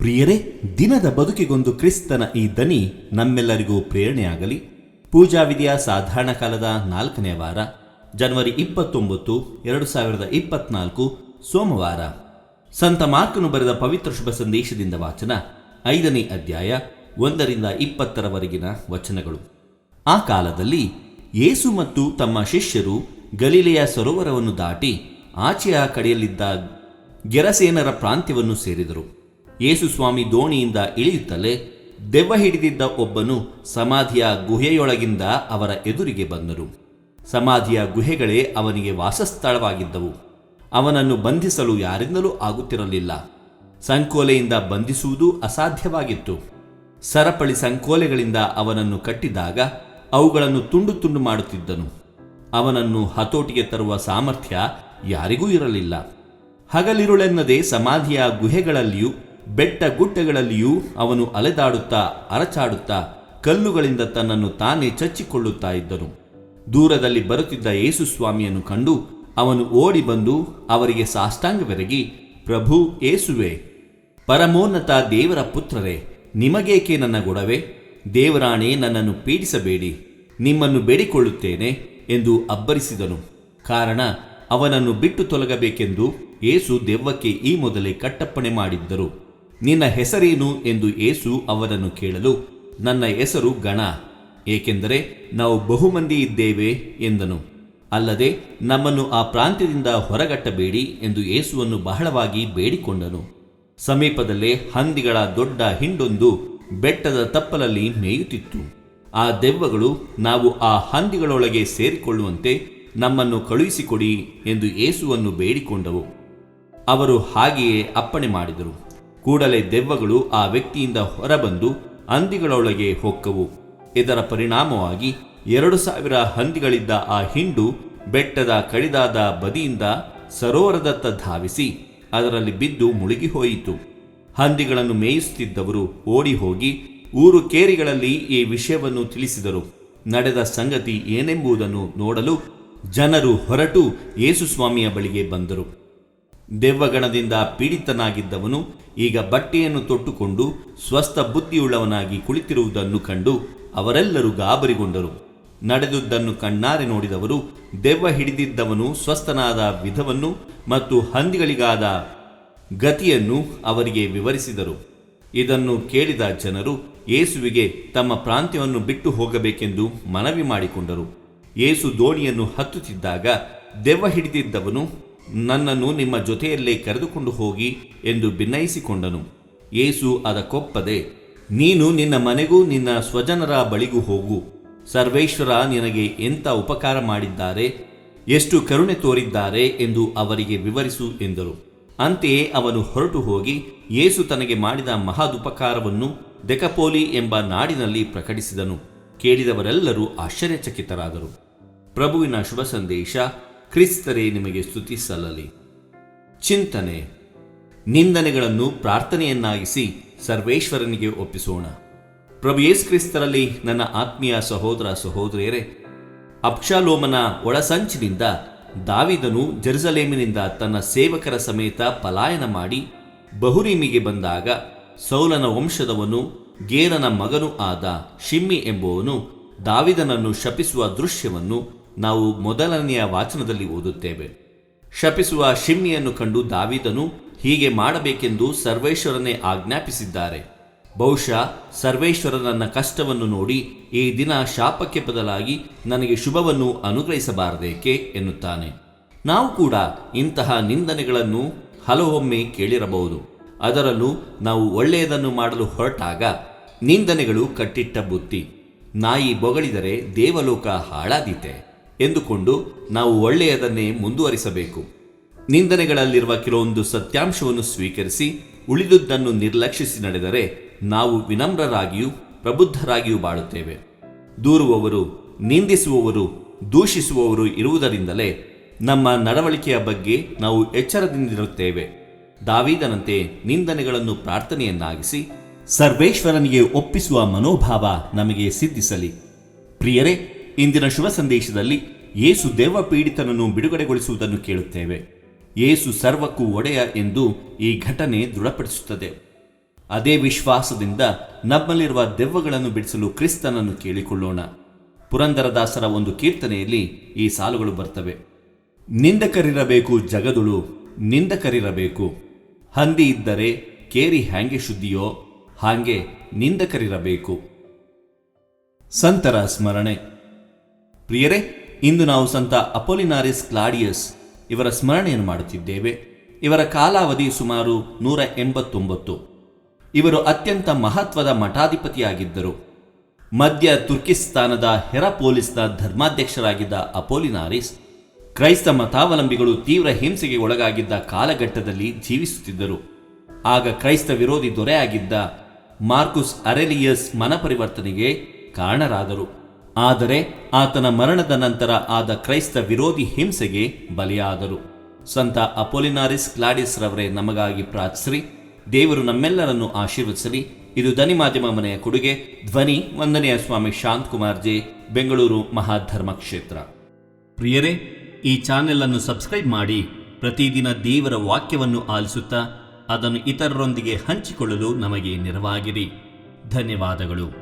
ಪ್ರಿಯರೇ, ದಿನದ ಬದುಕಿಗೊಂದು ಕ್ರಿಸ್ತನ ಈ ದನಿ ನಮ್ಮೆಲ್ಲರಿಗೂ ಪ್ರೇರಣೆಯಾಗಲಿ. ಪೂಜಾ ವಿಧಿಯ ಸಾಧಾರಣ ಕಾಲದ 4ನೇ ವಾರ, ಜನವರಿ 29, 2024, ಸೋಮವಾರ. ಸಂತ ಮಾರ್ಕನು ಬರೆದ ಪವಿತ್ರ ಶುಭ ಸಂದೇಶದಿಂದ ವಾಚನ. 5ನೇ ಅಧ್ಯಾಯ, 1-20 ವಚನಗಳು. ಆ ಕಾಲದಲ್ಲಿ ಯೇಸು ಮತ್ತು ತಮ್ಮ ಶಿಷ್ಯರು ಗಲಿಲೆಯ ಸರೋವರವನ್ನು ದಾಟಿ ಆಚೆಯ ಕಡೆಯಲ್ಲಿದ್ದ ಗೆರಸೇನರ ಪ್ರಾಂತ್ಯವನ್ನು ಸೇರಿದರು. ಯೇಸು ಸ್ವಾಮಿ ದೋಣಿಯಿಂದ ಇಳಿಯುತ್ತಲೇ ದೆವ್ವ ಹಿಡಿದಿದ್ದ ಒಬ್ಬನು ಸಮಾಧಿಯ ಗುಹೆಯೊಳಗಿಂದ ಅವರ ಎದುರಿಗೆ ಬಂದರು. ಸಮಾಧಿಯ ಗುಹೆಗಳೇ ಅವನಿಗೆ ವಾಸಸ್ಥಳವಾಗಿದ್ದವು. ಅವನನ್ನು ಬಂಧಿಸಲು ಯಾರಿಂದಲೂ ಆಗುತ್ತಿರಲಿಲ್ಲ. ಸಂಕೋಲೆಯಿಂದ ಬಂಧಿಸುವುದು ಅಸಾಧ್ಯವಾಗಿತ್ತು. ಸರಪಳಿ ಸಂಕೋಲೆಗಳಿಂದ ಅವನನ್ನು ಕಟ್ಟಿದಾಗ ಅವುಗಳನ್ನು ತುಂಡು ತುಂಡು ಮಾಡುತ್ತಿದ್ದನು. ಅವನನ್ನು ಹತೋಟಿಗೆ ತರುವ ಸಾಮರ್ಥ್ಯ ಯಾರಿಗೂ ಇರಲಿಲ್ಲ. ಹಗಲಿರುಳೆನ್ನದೆ ಸಮಾಧಿಯ ಗುಹೆಗಳಲ್ಲಿಯೂ ಬೆಟ್ಟ ಗುಡ್ಡಗಳಲ್ಲಿಯೂ ಅವನು ಅಲೆದಾಡುತ್ತಾ ಅರಚಾಡುತ್ತಾ ಕಲ್ಲುಗಳಿಂದ ತನ್ನನ್ನು ತಾನೇ ಚಚ್ಚಿಕೊಳ್ಳುತ್ತಾ ಇದ್ದನು. ದೂರದಲ್ಲಿ ಬರುತ್ತಿದ್ದ ಯೇಸು ಸ್ವಾಮಿಯನ್ನು ಕಂಡು ಅವನು ಓಡಿ ಬಂದು ಅವರಿಗೆ ಸಾಷ್ಟಾಂಗವೆರಗಿ, ಪ್ರಭು ಯೇಸುವೆ, ಪರಮೋನ್ನತ ದೇವರ ಪುತ್ರರೇ, ನಿಮಗೇಕೆ ನನ್ನ ಗೊಡವೆ? ದೇವರಾಣೆ, ನನ್ನನ್ನು ಪೀಡಿಸಬೇಡಿ, ನಿಮ್ಮನ್ನು ಬೇಡಿಕೊಳ್ಳುತ್ತೇನೆ ಎಂದು ಅಬ್ಬರಿಸಿದನು. ಕಾರಣ ಅವನನ್ನು ಬಿಟ್ಟು ತೊಲಗಬೇಕೆಂದು ಯೇಸು ದೆವ್ವಕ್ಕೆ ಈ ಮೊದಲೇ ಕಟ್ಟಪ್ಪಣೆ ಮಾಡಿದ್ದರು. ನಿನ್ನ ಹೆಸರೇನು ಎಂದು ಯೇಸು ಅವನನ್ನು ಕೇಳಲು, ನನ್ನ ಹೆಸರು ಗಣ, ಏಕೆಂದರೆ ನಾವು ಬಹುಮಂದಿ ಇದ್ದೇವೆ ಎಂದನು. ಅಲ್ಲದೆ ನಮ್ಮನ್ನು ಆ ಪ್ರಾಂತ್ಯದಿಂದ ಹೊರಗಟ್ಟಬೇಡಿ ಎಂದು ಯೇಸುವನ್ನು ಬಹಳವಾಗಿ ಬೇಡಿಕೊಂಡನು. ಸಮೀಪದಲ್ಲೇ ಹಂದಿಗಳ ದೊಡ್ಡ ಹಿಂಡೊಂದು ಬೆಟ್ಟದ ತಪ್ಪಲಲ್ಲಿ ಮೇಯುತ್ತಿತ್ತು. ಆ ದೆವ್ವಗಳು ನಾವು ಆ ಹಂದಿಗಳೊಳಗೆ ಸೇರಿಕೊಳ್ಳುವಂತೆ ನಮ್ಮನ್ನು ಕಳುಹಿಸಿಕೊಡಿ ಎಂದು ಯೇಸುವನ್ನು ಬೇಡಿಕೊಂಡವು. ಅವರು ಹಾಗೆಯೇ ಅಪ್ಪಣೆ ಮಾಡಿದರು. ಕೂಡಲೇ ದೆವ್ವಗಳು ಆ ವ್ಯಕ್ತಿಯಿಂದ ಹೊರಬಂದು ಹಂದಿಗಳೊಳಗೆ ಹೊಕ್ಕವು. ಇದರ ಪರಿಣಾಮವಾಗಿ 2,000 ಹಂದಿಗಳಿದ್ದ ಆ ಹಿಂಡು ಬೆಟ್ಟದ ಕಡಿದಾದ ಬದಿಯಿಂದ ಸರೋವರದತ್ತ ಧಾವಿಸಿ ಅದರಲ್ಲಿ ಬಿದ್ದು ಮುಳುಗಿ ಹೋಯಿತು. ಹಂದಿಗಳನ್ನು ಮೇಯಿಸುತ್ತಿದ್ದವರು ಓಡಿ ಹೋಗಿ ಊರು ಕೇರಿಗಳಲ್ಲಿ ಈ ವಿಷಯವನ್ನು ತಿಳಿಸಿದರು. ನಡೆದ ಸಂಗತಿ ಏನೆಂಬುದನ್ನು ನೋಡಲು ಜನರು ಹೊರಟು ಯೇಸು ಸ್ವಾಮಿಯ ಬಳಿಗೆ ಬಂದರು. ದೆವ್ವಗಣದಿಂದ ಪೀಡಿತನಾಗಿದ್ದವನು ಈಗ ಬಟ್ಟೆಯನ್ನು ತೊಟ್ಟುಕೊಂಡು ಸ್ವಸ್ಥ ಬುದ್ಧಿಯುಳ್ಳವನಾಗಿ ಕುಳಿತಿರುವುದನ್ನು ಕಂಡು ಅವರೆಲ್ಲರೂ ಗಾಬರಿಗೊಂಡರು. ನಡೆದುದನ್ನು ಕಣ್ಣಾರೆ ನೋಡಿದವರು ದೆವ್ವ ಹಿಡಿದಿದ್ದವನು ಸ್ವಸ್ಥನಾದ ವಿಧವನ್ನು ಮತ್ತು ಹಂದಿಗಳಿಗಾದ ಗತಿಯನ್ನು ಅವರಿಗೆ ವಿವರಿಸಿದರು. ಇದನ್ನು ಕೇಳಿದ ಜನರು ಯೇಸುವಿಗೆ ತಮ್ಮ ಪ್ರಾಂತ್ಯವನ್ನು ಬಿಟ್ಟು ಹೋಗಬೇಕೆಂದು ಮನವಿ ಮಾಡಿಕೊಂಡರು. ಯೇಸು ದೋಣಿಯನ್ನು ಹತ್ತುತ್ತಿದ್ದಾಗ ದೆವ್ವ ಹಿಡಿದಿದ್ದವನು, ನನ್ನನ್ನು ನಿಮ್ಮ ಜೊತೆಯಲ್ಲೇ ಕರೆದುಕೊಂಡು ಹೋಗಿ ಎಂದು ಭಿನ್ನಯಿಸಿಕೊಂಡನು. ಯೇಸು ಅದಕ್ಕೊಪ್ಪದೆ, ನೀನು ನಿನ್ನ ಮನೆಗೂ ನಿನ್ನ ಸ್ವಜನರ ಬಳಿಗೂ ಹೋಗು. ಸರ್ವೇಶ್ವರ ನಿನಗೆ ಎಂಥ ಉಪಕಾರ ಮಾಡಿದ್ದಾರೆ, ಎಷ್ಟು ಕರುಣೆ ತೋರಿದ್ದಾರೆ ಎಂದು ಅವರಿಗೆ ವಿವರಿಸು ಎಂದರು. ಅಂತೆಯೇ ಅವನು ಹೊರಟು ಹೋಗಿ ಯೇಸು ತನಗೆ ಮಾಡಿದ ಮಹದುಪಕಾರವನ್ನು ದೆಕಪೋಲಿ ಎಂಬ ನಾಡಿನಲ್ಲಿ ಪ್ರಕಟಿಸಿದನು. ಕೇಳಿದವರೆಲ್ಲರೂ ಆಶ್ಚರ್ಯಚಕಿತರಾದರು. ಪ್ರಭುವಿನ ಶುಭ ಸಂದೇಶ. ಕ್ರಿಸ್ತರೇ ನಿಮಗೆ ಸ್ತುತಿ ಸಲ್ಲಲಿ. ಚಿಂತನೆ. ನಿಂದನೆಗಳನ್ನು ಪ್ರಾರ್ಥನೆಯನ್ನಾಗಿಸಿ ಸರ್ವೇಶ್ವರನಿಗೆ ಒಪ್ಪಿಸೋಣ. ಪ್ರಭು ಯೇಸು ಕ್ರಿಸ್ತರಲ್ಲಿ ನನ್ನ ಆತ್ಮೀಯ ಸಹೋದರ ಸಹೋದರಿಯರೇ, ಅಬ್ಷಾಲೋಮನ ಒಳಸಂಚಿನಿಂದ ದಾವೀದನು ಜೆರುಸಲೇಮಿನಿಂದ ತನ್ನ ಸೇವಕರ ಸಮೇತ ಪಲಾಯನ ಮಾಡಿ ಬಹುರೀಮಿಗೆ ಬಂದಾಗ ಸೌಲನ ವಂಶದವನು ಗೇರನ ಮಗನೂ ಆದ ಶಿಮ್ಮಿ ಎಂಬುವನು ದಾವೀದನನ್ನು ಶಪಿಸುವ ದೃಶ್ಯವನ್ನು ನಾವು ಮೊದಲನೆಯ ವಾಚನದಲ್ಲಿ ಓದುತ್ತೇವೆ. ಶಪಿಸುವ ಶಿಮ್ಮಿಯನ್ನು ಕಂಡು ದಾವೀದನು ಹೀಗೆ ಮಾಡಬೇಕೆಂದು ಸರ್ವೇಶ್ವರನೇ ಆಜ್ಞಾಪಿಸಿದ್ದಾರೆ. ಬಹುಶಃ ಸರ್ವೇಶ್ವರ ನನ್ನ ಕಷ್ಟವನ್ನು ನೋಡಿ ಈ ದಿನ ಶಾಪಕ್ಕೆ ಬದಲಾಗಿ ನನಗೆ ಶುಭವನ್ನು ಅನುಗ್ರಹಿಸಬಾರದೇಕೆ ಎನ್ನುತ್ತಾನೆ. ನಾವು ಕೂಡ ಇಂತಹ ನಿಂದನೆಗಳನ್ನು ಹಲವೊಮ್ಮೆ ಕೇಳಿರಬಹುದು. ಅದರಲ್ಲೂ ನಾವು ಒಳ್ಳೆಯದನ್ನು ಮಾಡಲು ಹೊರಟಾಗ ನಿಂದನೆಗಳು ಕಟ್ಟಿಟ್ಟ ಬುತ್ತಿ. ನಾಯಿ ಬೊಗಳಿದರೆ ದೇವಲೋಕ ಹಾಳಾದೀತೆ ಎಂದುಕೊಂಡು ನಾವು ಒಳ್ಳೆಯದನ್ನೇ ಮುಂದುವರಿಸಬೇಕು. ನಿಂದನೆಗಳಲ್ಲಿರುವ ಕೆಲವೊಂದು ಸತ್ಯಾಂಶವನ್ನು ಸ್ವೀಕರಿಸಿ ಉಳಿದುದನ್ನು ನಿರ್ಲಕ್ಷಿಸಿ ನಡೆದರೆ ನಾವು ವಿನಮ್ರರಾಗಿಯೂ ಪ್ರಬುದ್ಧರಾಗಿಯೂ ಬಾಳುತ್ತೇವೆ. ದೂರುವವರು, ನಿಂದಿಸುವವರು, ದೂಷಿಸುವವರು ಇರುವುದರಿಂದಲೇ ನಮ್ಮ ನಡವಳಿಕೆಯ ಬಗ್ಗೆ ನಾವು ಎಚ್ಚರದಿಂದಿರುತ್ತೇವೆ. ದಾವೀದನಂತೆ ನಿಂದನೆಗಳನ್ನು ಪ್ರಾರ್ಥನೆಯನ್ನಾಗಿಸಿ ಸರ್ವೇಶ್ವರನಿಗೆ ಒಪ್ಪಿಸುವ ಮನೋಭಾವ ನಮಗೆ ಸಿದ್ಧಿಸಲಿ. ಪ್ರಿಯರೇ, ಇಂದಿನ ಶುಭ ಸಂದೇಶದಲ್ಲಿ ಯೇಸು ದೆವ್ವ ಪೀಡಿತನನ್ನು ಬಿಡುಗಡೆಗೊಳಿಸುವುದನ್ನು ಕೇಳುತ್ತೇವೆ. ಯೇಸು ಸರ್ವಕ್ಕೂ ಒಡೆಯ ಎಂದು ಈ ಘಟನೆ ದೃಢಪಡಿಸುತ್ತದೆ. ಅದೇ ವಿಶ್ವಾಸದಿಂದ ನಮ್ಮಲ್ಲಿರುವ ದೆವ್ವಗಳನ್ನು ಬಿಡಿಸಲು ಕ್ರಿಸ್ತನನ್ನು ಕೇಳಿಕೊಳ್ಳೋಣ. ಪುರಂದರದಾಸರ ಒಂದು ಕೀರ್ತನೆಯಲ್ಲಿ ಈ ಸಾಲುಗಳು ಬರ್ತವೆ. ನಿಂದಕರಿರಬೇಕು ಜಗದುಳು, ನಿಂದಕರಿರಬೇಕು. ಹಂದಿ ಇದ್ದರೆ ಕೇರಿ ಹ್ಯಾಂಗೆ ಶುದ್ಧಿಯೋ ಹಾಗೆ ನಿಂದಕರಿರಬೇಕು. ಸಂತರ ಸ್ಮರಣೆ. ಪ್ರಿಯರೇ, ಇಂದು ನಾವು ಸಂತ ಅಪೊಲಿನಾರಿಸ್ ಕ್ಲಾಡಿಯಸ್ ಇವರ ಸ್ಮರಣೆಯನ್ನು ಮಾಡುತ್ತಿದ್ದೇವೆ. ಇವರ ಕಾಲಾವಧಿ ಸುಮಾರು 189. ಇವರು ಅತ್ಯಂತ ಮಹತ್ವದ ಮಠಾಧಿಪತಿಯಾಗಿದ್ದರು. ಮಧ್ಯ ತುರ್ಕಿಸ್ತಾನದ ಹೆರಾಪೋಲಿಸ್ನ ಧರ್ಮಾಧ್ಯಕ್ಷರಾಗಿದ್ದ ಅಪೊಲಿನಾರಿಸ್ ಕ್ರೈಸ್ತ ಮತಾವಲಂಬಿಗಳು ತೀವ್ರ ಹಿಂಸೆಗೆ ಒಳಗಾಗಿದ್ದ ಕಾಲಘಟ್ಟದಲ್ಲಿ ಜೀವಿಸುತ್ತಿದ್ದರು. ಆಗ ಕ್ರೈಸ್ತ ವಿರೋಧಿ ದೊರೆಯಾಗಿದ್ದ ಮಾರ್ಕುಸ್ ಅರೆಲಿಯಸ್ ಮನಪರಿವರ್ತನೆಗೆ ಕಾರಣರಾದರು. ಆದರೆ ಆತನ ಮರಣದ ನಂತರ ಆದ ಕ್ರೈಸ್ತ ವಿರೋಧಿ ಹಿಂಸೆಗೆ ಬಲಿಯಾದರು. ಸಂತ ಅಪೊಲಿನಾರಿಸ್ ಕ್ಲಾಡಿಯಸ್ ರವರೇ ನಮಗಾಗಿ ಪ್ರಾರ್ಥಿಸಿರಿ. ದೇವರು ನಮ್ಮೆಲ್ಲರನ್ನು ಆಶೀರ್ವದಿಸಲಿ. ಇದು ಧ್ವನಿ ಮಾಧ್ಯಮ ಮನೆಯ ಕೊಡುಗೆ. ಧ್ವನಿ ವಂದನೆಯ ಸ್ವಾಮಿ ಶಾಂತಕುಮಾರ್ ಜೆ, ಬೆಂಗಳೂರು ಮಹಾಧರ್ಮ ಕ್ಷೇತ್ರ. ಪ್ರಿಯರೇ, ಈ ಚಾನೆಲ್ ಅನ್ನು ಸಬ್ಸ್ಕ್ರೈಬ್ ಮಾಡಿ ಪ್ರತಿದಿನ ದೇವರ ವಾಕ್ಯವನ್ನು ಆಲಿಸುತ್ತಾ ಅದನ್ನು ಇತರರೊಂದಿಗೆ ಹಂಚಿಕೊಳ್ಳಲು ನಮಗೆ ನೆರವಾಗಿರಿ. ಧನ್ಯವಾದಗಳು.